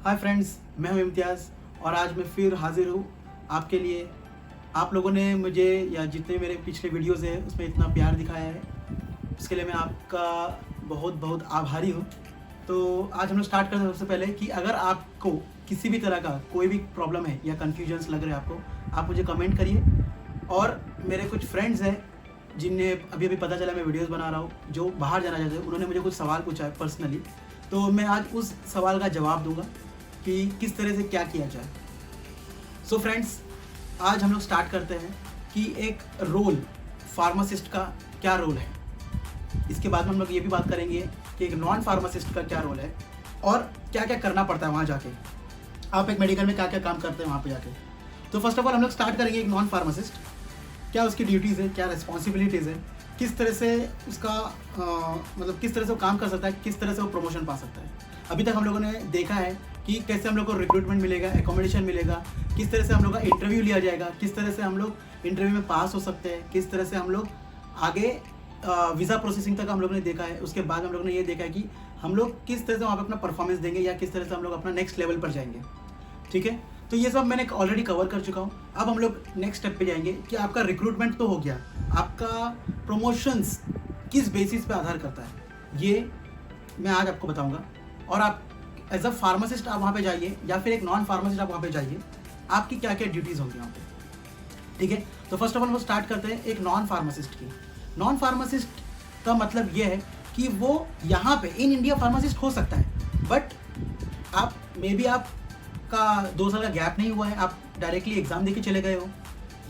Hi friends, मैं हूं इम्तियाज़ और आज मैं फिर हाज़िर हूं आपके लिए। आप लोगों ने मुझे या जितने मेरे पिछले वीडियोज़ हैं उसमें इतना प्यार दिखाया है, उसके लिए मैं आपका बहुत बहुत आभारी हूं। तो आज हम लोग स्टार्ट करते हैं। सबसे पहले कि अगर आपको किसी भी तरह का कोई भी प्रॉब्लम है या कन्फ्यूजन्स लग रहे हैं आपको, आप मुझे कमेंट करिए। और मेरे कुछ फ्रेंड्स हैं जिन्हें अभी अभी पता चला मैं वीडियोज़ बना रहा हूँ, जो बाहर जाना चाहते हैं, उन्होंने मुझे कुछ सवाल पूछा है पर्सनली, तो मैं आज उस सवाल का जवाब दूंगा कि किस तरह से क्या किया जाए। सो फ्रेंड्स, आज हम लोग स्टार्ट करते हैं कि एक रोल, फार्मासिस्ट का क्या रोल है। इसके बाद में हम लोग ये भी बात करेंगे कि एक नॉन फार्मासिस्ट का क्या रोल है और क्या क्या करना पड़ता है वहाँ जाके, आप एक मेडिकल में क्या क्या काम करते हैं वहाँ पे जाके। तो फर्स्ट ऑफ ऑल हम लोग स्टार्ट करेंगे एक नॉन फार्मासिस्ट, क्या उसकी ड्यूटीज़ है, क्या रिस्पॉन्सिबिलिटीज़ है, किस तरह से उसका मतलब किस तरह से वो काम कर सकता है, किस तरह से वो प्रमोशन पा सकता है। अभी तक हम लोगों ने देखा है कि कैसे हम लोग को रिक्रूटमेंट मिलेगा, एकोमोडेशन मिलेगा, किस तरह से हम लोग का इंटरव्यू लिया जाएगा, किस तरह से हम लोग इंटरव्यू में पास हो सकते हैं, किस तरह से हम लोग आगे वीज़ा प्रोसेसिंग तक हम लोगों ने देखा है। उसके बाद हम लोगों ने ये देखा है कि हम लोग किस तरह से वहाँ पर अपना परफॉर्मेंस देंगे या किस तरह से हम लोग अपना नेक्स्ट लेवल पर जाएंगे। ठीक है, तो ये सब मैंने ऑलरेडी कवर कर चुका हूँ। अब हम लोग नेक्स्ट स्टेप पे जाएंगे कि आपका रिक्रूटमेंट तो हो गया, आपका प्रमोशंस किस बेसिस पे आधार करता है ये मैं आज आपको बताऊंगा। और आप एज अ फार्मासिस्ट आप वहाँ पे जाइए या फिर एक नॉन फार्मासिस्ट आप वहाँ पे जाइए, आपकी क्या क्या ड्यूटीज़ होंगी वहाँ पे। ठीक है, तो फर्स्ट ऑफ ऑल वो स्टार्ट करते हैं एक नॉन फार्मासिस्ट की। नॉन फार्मासिस्ट का मतलब ये है कि वो यहाँ पे इन इंडिया फार्मासिस्ट हो सकता है, बट आप मे बी आपका 2 साल का गैप नहीं हुआ है, आप डायरेक्टली एग्ज़ाम दे के चले गए हो,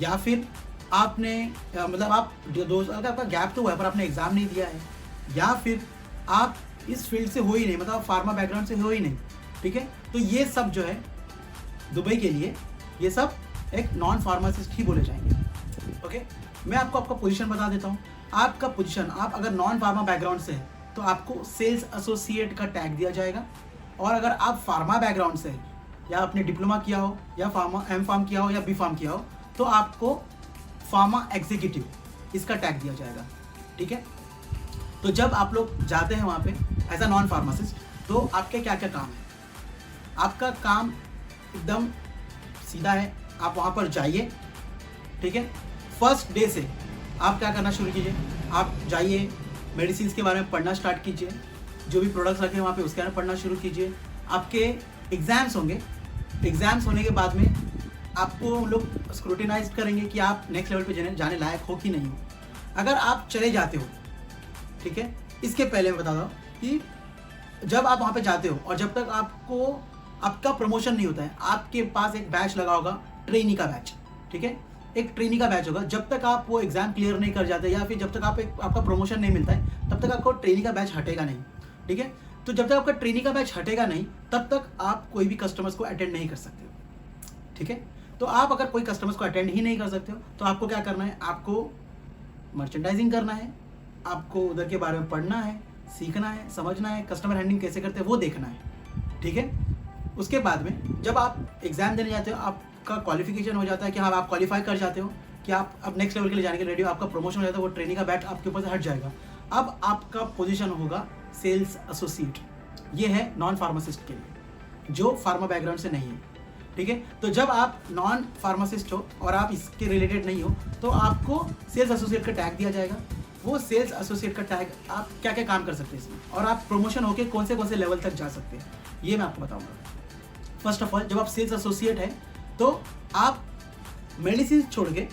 या फिर आपने मतलब आप 2 साल का आपका गैप तो हुआ है पर आपने एग्ज़ाम नहीं दिया है, या फिर आप इस फील्ड से हो ही नहीं, मतलब फार्मा बैकग्राउंड से हो ही नहीं। ठीक है, तो ये सब जो है दुबई के लिए ये सब एक नॉन फार्मासिस्ट ही बोले जाएंगे। ओके, मैं आपको आपका पोजीशन बता देता हूँ। आपका पोजीशन, आप अगर नॉन फार्मा बैकग्राउंड से है तो आपको सेल्स एसोसिएट का टैग दिया जाएगा, और अगर आप फार्मा बैकग्राउंड से है या आपने डिप्लोमा किया हो या फार्मा एम फार्म किया हो या बी फार्म किया हो तो आपको फार्मा एग्जीक्यूटिव इसका टैग दिया जाएगा। ठीक है, तो जब आप लोग जाते हैं वहाँ पे एज अ नॉन फार्मासिस्ट, तो आपके क्या क्या काम है। आपका काम एकदम सीधा है, आप वहाँ पर जाइए। ठीक है, फर्स्ट डे से आप क्या करना शुरू कीजिए, आप जाइए मेडिसिन के बारे में पढ़ना स्टार्ट कीजिए, जो भी प्रोडक्ट्स रखे हैं वहाँ पे उसके बारे में पढ़ना शुरू कीजिए। आपके एग्ज़ाम्स होंगे, एग्ज़ाम्स होने के बाद में आपको लोग स्क्रूटिनाइज करेंगे कि आप नेक्स्ट लेवल पे जाने लायक हो कि नहीं हो। अगर आप चले जाते हो, ठीक है, इसके पहले मैं बता दूँ कि जब आप वहाँ पे जाते हो और जब तक आपको आपका प्रमोशन नहीं होता है, आपके पास एक बैच लगा होगा, ट्रेनी का बैच। ठीक है, एक ट्रेनी का बैच होगा। जब तक आप वो एग्ज़ाम क्लियर नहीं कर जाते या फिर जब तक आपका प्रमोशन नहीं मिलता है, तब तक आपको ट्रेनी का बैच हटेगा नहीं। ठीक है, तो जब तक आपका ट्रेनी का बैच हटेगा नहीं, तब तक आप कोई भी कस्टमर्स को अटेंड नहीं कर सकते हो। ठीक है, तो आप अगर कोई कस्टमर्स को अटेंड ही नहीं कर सकते हो तो आपको क्या करना है, आपको मर्चेंडाइजिंग करना है, आपको उधर के बारे में पढ़ना है, सीखना है, समझना है, कस्टमर हैंडलिंग कैसे करते हैं वो देखना है। ठीक है, उसके बाद में जब आप एग्ज़ाम देने जाते हो, आपका क्वालिफिकेशन हो जाता है कि हाँ आप क्वालिफाई कर जाते हो कि आप अब नेक्स्ट लेवल के लिए जाने के रेडी हो, आपका प्रमोशन हो जाता है, वो ट्रेनिंग का बैच आपके ऊपर से हट जाएगा। अब आपका पोजीशन होगा सेल्स एसोसिएट। ये है नॉन फार्मासिस्ट के लिए जो फार्मा बैकग्राउंड से नहीं है। ठीक है, तो जब आप नॉन फार्मासिस्ट हो और आप इसके रिलेटेड नहीं हो तो आपको सेल्स एसोसिएट का टैग दिया जाएगा। वो सेल्स एसोसिएट का टैग, आप क्या क्या काम कर सकते हैं इसमें और आप प्रमोशन होके कौन से लेवल तक जा सकते हैं ये मैं आपको बताऊंगा। फर्स्ट ऑफ ऑल, जब आप सेल्स एसोसिएट है तो आप मेडिसिन छोड़ के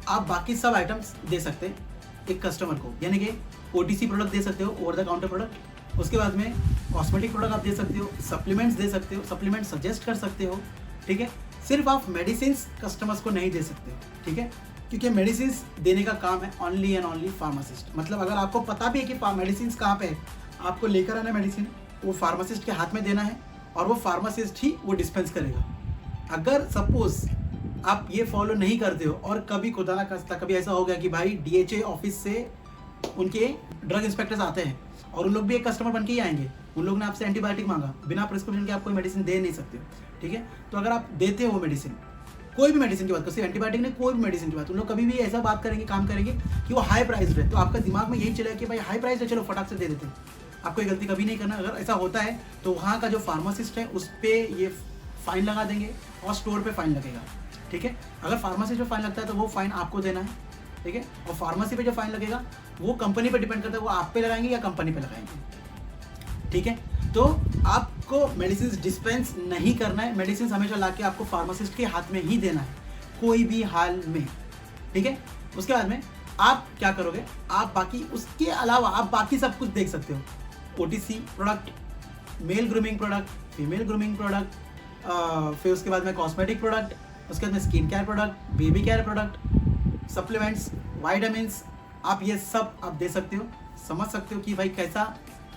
आप बाकी सब आइटम्स दे सकते हैं एक कस्टमर को, यानी कि ओटीसी प्रोडक्ट दे सकते हो, ओवर द काउंटर प्रोडक्ट। उसके बाद में कॉस्मेटिक प्रोडक्ट आप दे सकते हो, सप्लीमेंट्स दे सकते हो, सप्लीमेंट सजेस्ट कर सकते हो। ठीक है, सिर्फ आप मेडिसिन कस्टमर्स को नहीं दे सकते। ठीक है, क्योंकि मेडिसिन देने का काम है ओनली एंड ओनली फार्मासिस्ट। मतलब अगर आपको पता भी है कि मेडिसिन कहाँ पे है, आपको लेकर आना मेडिसिन, वो फार्मासिस्ट के हाथ में देना है और वो फार्मासिस्ट ही वो डिस्पेंस करेगा। अगर सपोज आप ये फॉलो नहीं करते हो और कभी खुदा ना खास्ता कभी ऐसा हो गया कि भाई डीएचए ऑफिस से उनके ड्रग इंस्पेक्टर्स आते हैं और उन लोग भी एक कस्टमर बन के ही आएंगे, उन लोग ने आपसे एंटीबायोटिक मांगा, बिना प्रिस्क्रिप्शन के आप कोई मेडिसिन दे नहीं सकते हो। ठीक है, तो अगर आप देते हो मेडिसिन, कोई भी मेडिसिन की बात, सिर्फ एंटीबायोटिक नहीं, कोई भी मेडिसिन की बात, उन लोग कभी भी ऐसा बात करेंगे, काम करेंगे कि वो हाई प्राइस है, तो आपका दिमाग में यही चलेगा कि भाई हाई प्राइस है, चलो फटाक से दे देते हैं। आपको ये गलती कभी नहीं करना। अगर ऐसा होता है तो वहाँ का जो फार्मासिस्ट है उस पर ये फ़ाइन लगा देंगे और स्टोर पे फ़ाइन लगेगा, ठीक है। अगर फार्मेसी पे फ़ाइन लगता है तो वो फ़ाइन आपको देना है, ठीक है। और फार्मेसी पे जो फ़ाइन लगेगा वो कंपनी पे डिपेंड करता है, वो आप पे लगाएंगे या कंपनी पे लगाएंगे, ठीक है। तो आपको मेडिसिन डिस्पेंस नहीं करना है, मेडिसिन हमेशा ला के आपको फार्मासिस्ट के हाथ में ही देना है, कोई भी हाल में, ठीक है। उसके बाद में आप क्या करोगे, आप बाकी उसके अलावा आप बाकी सब कुछ देख सकते हो। OTC product, male grooming product, female grooming product, फिर उसके बाद में कॉस्मेटिक प्रोडक्ट, उसके बाद में skin care product, baby care product, supplements, vitamins, आप ये सब आप दे सकते हो, समझ सकते हो कि भाई कैसा।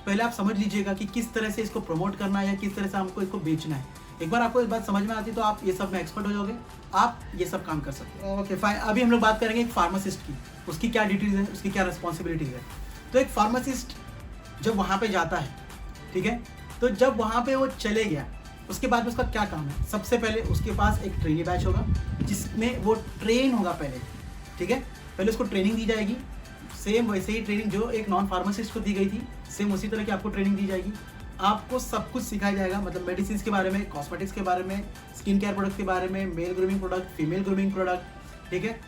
पहले आप समझ लीजिएगा कि किस तरह से इसको प्रमोट करना है या किस तरह से हमको इसको बेचना है। एक बार आपको इस बात समझ में आती तो आप ये सब में एक्सपर्ट हो जाओगे, आप ये सब काम कर सकते हो। ओके फाइन, अभी हम लोग बात करेंगे एक फार्मासिस्ट की, उसकी क्या ड्यूटीज़ है, उसकी क्या रिस्पॉन्सिबिलिटीज़ है। तो एक फार्मासिस्ट जब वहाँ पे जाता है, ठीक है, तो जब वहाँ पे वो चले गया उसके बाद उसका क्या काम है। सबसे पहले उसके पास एक ट्रेनिंग बैच होगा जिसमें वो ट्रेन होगा पहले, ठीक है। पहले उसको ट्रेनिंग दी जाएगी, सेम वैसे ही ट्रेनिंग जो एक नॉन फार्मासिस्ट को दी गई थी, सेम उसी तरह की आपको ट्रेनिंग दी जाएगी। आपको सब कुछ सिखाया जाएगा, मतलब मेडिसिन के बारे में, कॉस्मेटिक्स के बारे में, स्किन केयर प्रोडक्ट के बारे में, male grooming product, female grooming product, ठीक है।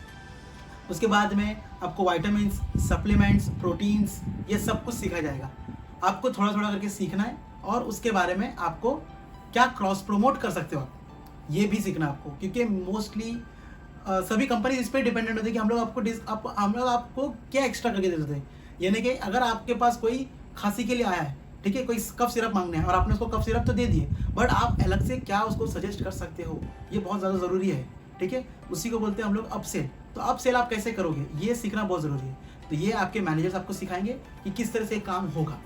उसके बाद में आपको वाइटामिन्स, सप्लीमेंट्स, प्रोटीन्स, ये सब कुछ सिखाया जाएगा। आपको थोड़ा थोड़ा करके सीखना है और उसके बारे में आपको क्या क्रॉस प्रमोट कर सकते हो आप, ये भी सीखना आपको, क्योंकि मोस्टली सभी कंपनी इस पर डिपेंडेंट होती है कि हम लोग आपको क्या एक्स्ट्रा करके दे देते हैं। यानी कि अगर आपके पास कोई खांसी के लिए आया है, ठीक है, कोई कफ सिरप मांगने हैं और आपने उसको कफ सिरप तो दे दिए, बट आप अलग से क्या उसको सजेस्ट कर सकते हो, ये बहुत ज़्यादा ज़रूरी है, ठीक है। उसी को बोलते हैं हम लोग अपसेल। तो अपसेल आप कैसे करोगे, ये सीखना बहुत ज़रूरी है। तो ये आपके मैनेजर्स आपको सिखाएंगे कि किस तरह से काम होगा,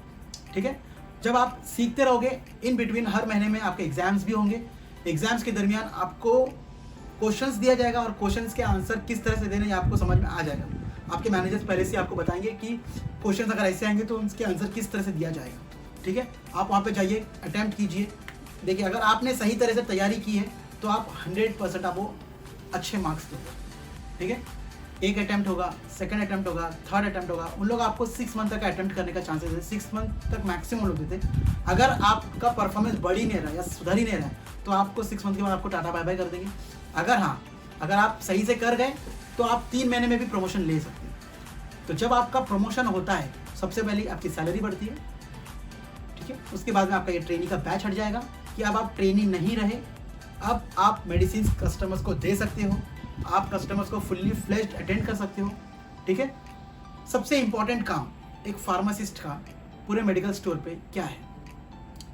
ठीक है। जब आप सीखते रहोगे, इन बिटवीन हर महीने में आपके एग्जाम्स भी होंगे। एग्जाम्स के दरमियान आपको क्वेश्चंस दिया जाएगा और क्वेश्चंस के आंसर किस तरह से देने, आपको समझ में आ जाएगा। आपके मैनेजर्स पहले से आपको बताएंगे कि क्वेश्चंस अगर ऐसे आएंगे तो उनके आंसर किस तरह से दिया जाएगा, ठीक है। आप वहाँ पे जाइए, अटैम्प्ट कीजिए। देखिए, अगर आपने सही तरह से तैयारी की है तो आप 100% आपको अच्छे मार्क्स दोगे, ठीक है। एक अटैम्प्ट होगा, सेकंड अटैम्प्ट होगा, थर्ड अटैम्प्ट होगा, उन लोग आपको 6 मंथ तक अटैम्प्ट करने का चांसेस है, 6 मंथ तक मैक्सिमम लोग देते हैं। अगर आपका परफॉर्मेंस बढ़ ही नहीं रहा या सुधर ही नहीं रहा है तो आपको 6 मंथ के बाद आपको टाटा बाय बाय कर देंगे। अगर आप सही से कर गए तो आप 3 महीने में भी प्रमोशन ले सकते हैं। तो जब आपका प्रमोशन होता है, सबसे पहले आपकी सैलरी बढ़ती है, ठीक है। उसके बाद में आपका ये ट्रेनिंग का बैच हट जाएगा कि अब आप ट्रेनिंग नहीं रहे, अब आप मेडिसिन कस्टमर्स को दे सकते हो, आप कस्टमर्स को फुल्ली फ्लेज्ड अटेंड कर सकते हो, ठीक है। सबसे इंपॉर्टेंट काम एक फार्मासिस्ट का पूरे मेडिकल स्टोर पे क्या है,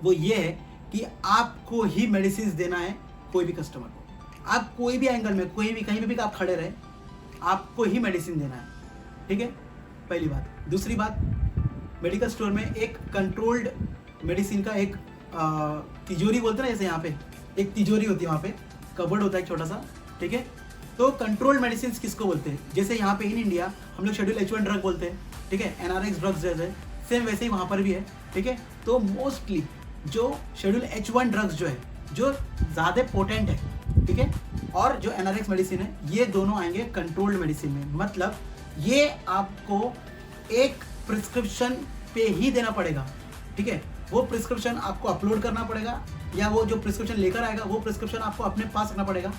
वो ये है कि आपको ही मेडिसिन देना है कोई भी कस्टमर को। आप कोई भी एंगल में, कोई भी कहीं भी आप खड़े रहे, आपको ही मेडिसिन देना है, ठीक है, पहली बात। दूसरी बात, मेडिकल स्टोर में एक कंट्रोल्ड मेडिसिन का एक तिजोरी बोलते हैं ना, जैसे यहाँ पे एक तिजोरी होती है, वहाँ पे कबर्ड होता है एक छोटा सा, ठीक है। तो कंट्रोल्ड मेडिसिन किसको बोलते हैं, जैसे यहाँ पे इन इंडिया हम लोग शेड्यूल H1 ड्रग बोलते हैं, ठीक है, NRX ड्रग्स जैसे, सेम वैसे ही वहाँ पर भी है, ठीक है। तो मोस्टली जो शेड्यूल H1 ड्रग्स जो है, जो ज़्यादा पोटेंट है, ठीक है, और जो NRX मेडिसिन है, ये दोनों आएंगे कंट्रोल्ड मेडिसिन में। मतलब ये आपको एक प्रिस्क्रिप्शन पे ही देना पड़ेगा, ठीक है। वो प्रिस्क्रिप्शन आपको अपलोड करना पड़ेगा या वो जो प्रिस्क्रिप्शन लेकर आएगा वो प्रिस्क्रिप्शन आपको अपने पास रखना पड़ेगा।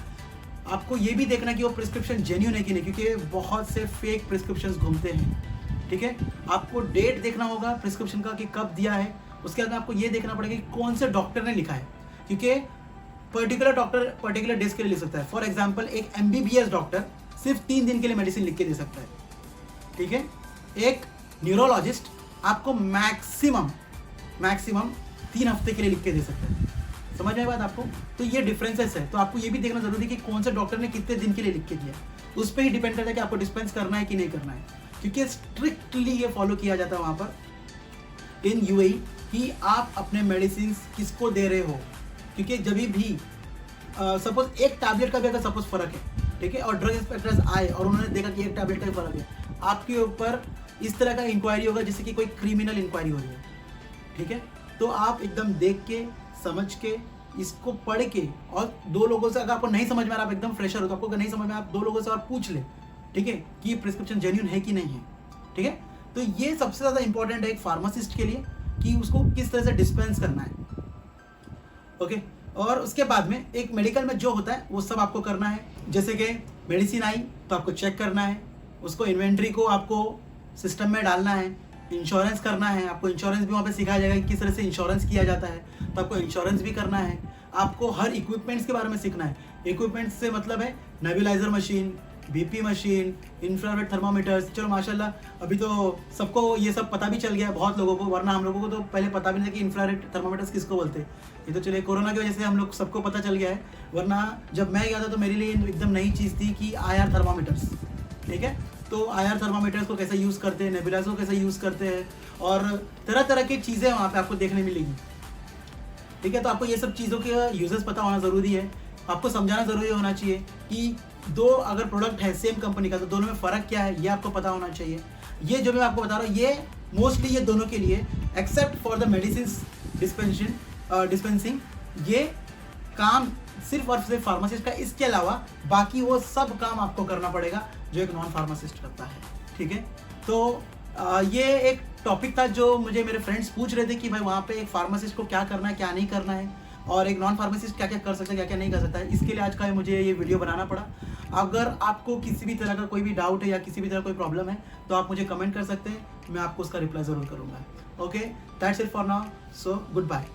आपको ये भी देखना कि वो प्रिस्क्रिप्शन जेन्युइन है कि नहीं, क्योंकि बहुत से फेक प्रिस्क्रिप्शंस घूमते हैं, ठीक है। आपको डेट देखना होगा प्रिस्क्रिप्शन का कि कब दिया है। उसके बाद आपको ये देखना पड़ेगा कि कौन से डॉक्टर ने लिखा है, क्योंकि पर्टिकुलर डॉक्टर पर्टिकुलर डेज के लिए लिख सकता है। फॉर एग्जाम्पल, एक MBBS डॉक्टर सिर्फ 3 दिन के लिए मेडिसिन लिख के दे सकता है, ठीक है। एक न्यूरोलॉजिस्ट आपको मैक्सिमम 3 हफ्ते के लिए लिख के दे सकता है। समझ में बात आपको? तो ये डिफरेंसेस है। तो आपको ये भी देखना जरूरी है कि कौन से डॉक्टर ने कितने दिन के लिए लिख के दिया, उस पर ही डिपेंड करता है कि आपको डिस्पेंस करना है कि नहीं करना है, क्योंकि स्ट्रिक्टली ये फॉलो किया जाता है वहाँ पर इन UAE कि आप अपने मेडिसिन किसको दे रहे हो। क्योंकि जब भी सपोज एक टैबलेट का भी अगर सपोज फ़र्क है, ठीक है, और ड्रग इंस्पेक्टर्स आए और उन्होंने देखा कि एक टैबलेट का ही फ़र्क है, आपके ऊपर इस तरह का इंक्वायरी होगा जैसे कि कोई क्रिमिनल इंक्वायरी हो रही है, ठीक है। तो आप एकदम देख के, समझ के, इसको पढ़ के, और 2 लोगों से, अगर आपको नहीं समझ में आ रहा, आप एकदम फ्रेशर हो तो आपको नहीं समझ में, आप 2 लोगों से और पूछ ले, ठीक है, कि ये प्रिस्क्रिप्शन जेन्युइन है कि नहीं है, ठीक है। तो ये सबसे ज़्यादा इंपॉर्टेंट है एक फार्मासिस्ट के लिए। कि उसको किस तरह से डिस्पेंस करना है। ओके, और उसके बाद में एक मेडिकल में जो होता है वो सब आपको करना है। जैसे कि मेडिसिन आई तो आपको चेक करना है, उसको इन्वेंट्री को आपको सिस्टम में डालना है, इंश्योरेंस करना है, आपको इंश्योरेंस भी वहाँ पे सिखाया जाएगा कि किस तरह से इंश्योरेंस किया जाता है, तो आपको इंश्योरेंस भी करना है। आपको हर इक्विपमेंट्स के बारे में सीखना है। इक्विपमेंट्स से मतलब है nebuliser machine, BP machine, infrared thermometers. चलो माशाल्लाह अभी तो सबको ये सब पता भी चल गया है बहुत लोगों को, वरना हम लोगों को तो पहले पता भी नहीं था कि इंफ्रारेड थर्मामीटर्स किसको बोलते हैं। ये तो चलिए कोरोना की वजह से हम लोग सबको पता चल गया है, वरना जब मैं गया था तो मेरे लिए एकदम नई चीज़ थी कि IR थर्मामीटर्स। ठीक है, तो IR थर्मामीटर्स को कैसे यूज़ करते हैं, नेबुलाइजर को कैसे यूज़ करते हैं, और तरह तरह की चीज़ें वहाँ पे आपको देखने मिलेगी। ठीक है, तो आपको ये सब चीज़ों के यूजेस पता होना ज़रूरी है। आपको समझाना ज़रूरी होना चाहिए कि दो अगर प्रोडक्ट है सेम कंपनी का तो दोनों में फ़र्क क्या है, ये आपको पता होना चाहिए। ये जो मैं आपको बता रहा हूँ ये मोस्टली ये दोनों के लिए, except for the medicine dispensing, ये काम सिर्फ और सिर्फ फार्मासिस्ट का। इसके अलावा बाकी वो सब काम आपको करना पड़ेगा जो एक नॉन फार्मासिस्ट करता है। ठीक है, तो ये एक टॉपिक था जो मुझे मेरे फ्रेंड्स पूछ रहे थे कि भाई वहाँ पे एक फार्मासिस्ट को क्या करना है क्या नहीं करना है, और एक नॉन फार्मासिस्ट क्या क्या कर सकता है क्या क्या नहीं कर सकता है। इसके लिए आज का मुझे ये वीडियो बनाना पड़ा। अगर आपको किसी भी तरह का कोई भी डाउट है या किसी भी तरह कोई प्रॉब्लम है तो आप मुझे कमेंट कर सकते हैं, मैं आपको उसका रिप्लाई ज़रूर करूँगा। Okay, that's it for now, so good bye.